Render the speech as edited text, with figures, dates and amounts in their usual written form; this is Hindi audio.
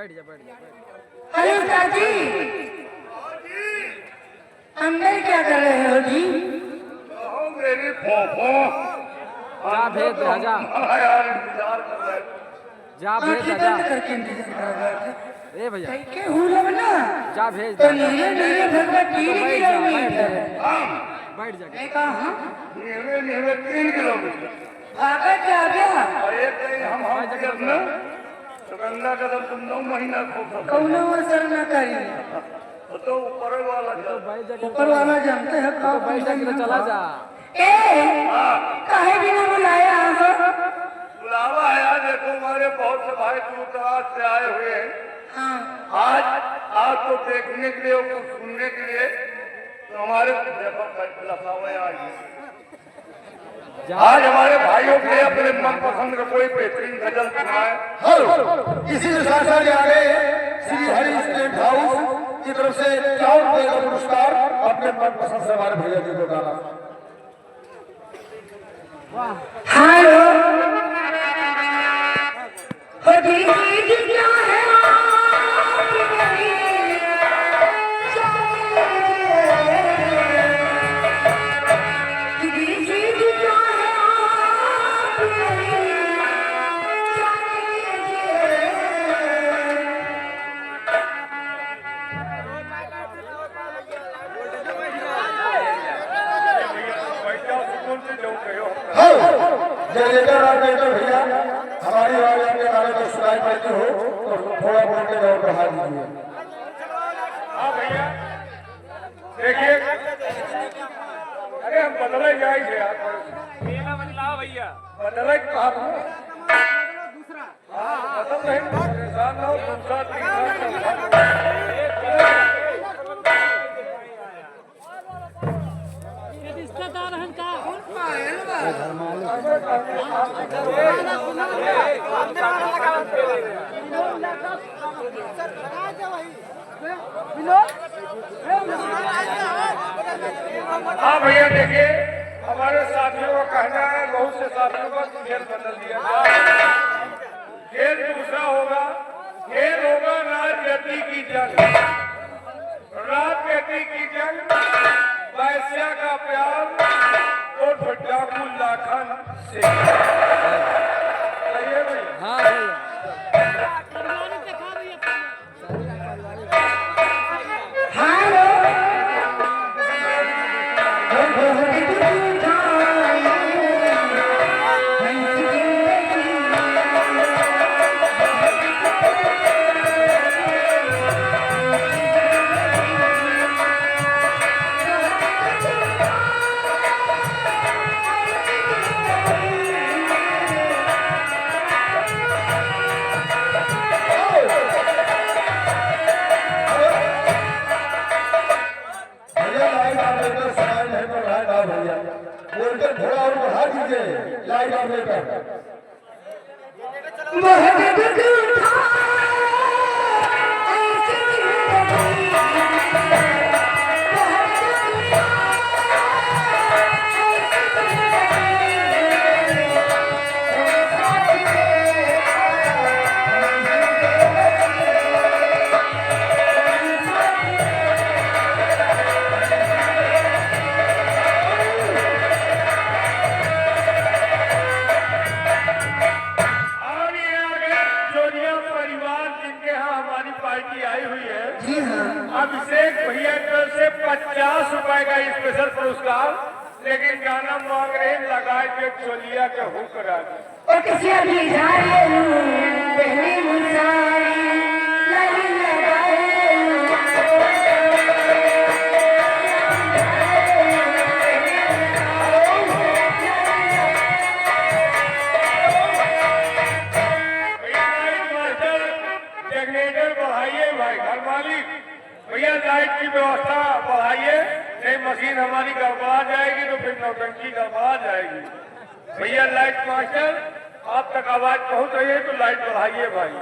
बैठ जा बैठ जा। अरे उस्ताद जी अंदर क्या कर रहे हो जी? मेरी फोफो जा भेज दे जा यार इंतजार कर रहे जा भेज दे आंखें जा। बंद करके इंतजार कर रहे थे। ए भैया के हूँ लोग ना जा भेज तो दे। नीले नीले भगवा तो टीवी बैठ की जा रही बैठ है। जा बैठ जा। मैं कहा नीवे 3 किलोमीटर भागा क्या गया? और एक कहीं हम अपना सुगंधा कदम तुम 9 महीना खो सकते कौनो असर न करी। तो ऊपर वाला तो बैठ जा ऊपर वाला जानते हैं तो बैठ जा कि तो चला जा। ए काहे बिना बुलाया हो? बुलावा आया। देखो हमारे बहुत से भाई दूर दराज से आए हुए हैं हाँ आज तो देखने के लिए और कुछ सुनने के लिए। तो हमारे आज हमारे भाइयों के लिए अपने मनपसंद का कोई बेहतरीन गजल सुनाए। इसी के साथ साथ आगे श्री हरि स्टेट हाउस की तरफ से 4 पुरस्कार अपने मनपसंद से हमारे भैया जी को गाना। हेलो हो दीदी क्या है जनरेटर ऑपरेटर भैया हमारी आवाज आपके गाने को सुनाई पड़ती हो तो थोड़ा वोल्टेज और बढ़ा दीजिए। हाँ भैया देखिए अरे हम बदले जाएंगे यार भैया बदले कहा दूसरा बदल रहे इंसान ना हो दूसरा तीसरा रिश्तेदार हैं का हाँ भैया देखिए हमारे साथियों का कहना है बहुत से साथियों का खेल बदल दिया खेल दूसरा होगा। खेल होगा राजनीति की जंग। राजनीति की जंग वैश्या का प्यार और डाकू लाखन से सही है भैया। हाँ भैया परिवार दिखा रही है हेलो भैया लाइट ऑपरेटर सुनाई नहीं पड़ रहा है भैया वोल्टेज थोड़ा और बढ़ा दीजिए लाइट ऑपरेटर। और ये आगे जोड़िया परिवार जिनके यहाँ हमारी पार्टी आई हुई है जी हाँ अभिषेक भैया की तरफ से 50 रुपए का स्पेशल पुरस्कार। लेकिन गाना मांग रहे हैं लगाए के चोलिया के हुक राज। और किसी अभी जाए पहले मुसारी नहीं लगाए जनरेटर बढ़ाइए भाई घर मालिक भैया लाइट की व्यवस्था बढ़ाइए नहीं मशीन हमारी गड़बड़ा जाएगी तो फिर नौटंकी गड़बड़ा जाएगी। भैया लाइट मास्टर आप तक आवाज पहुंच रही है तो लाइट बढ़ाइए भाई।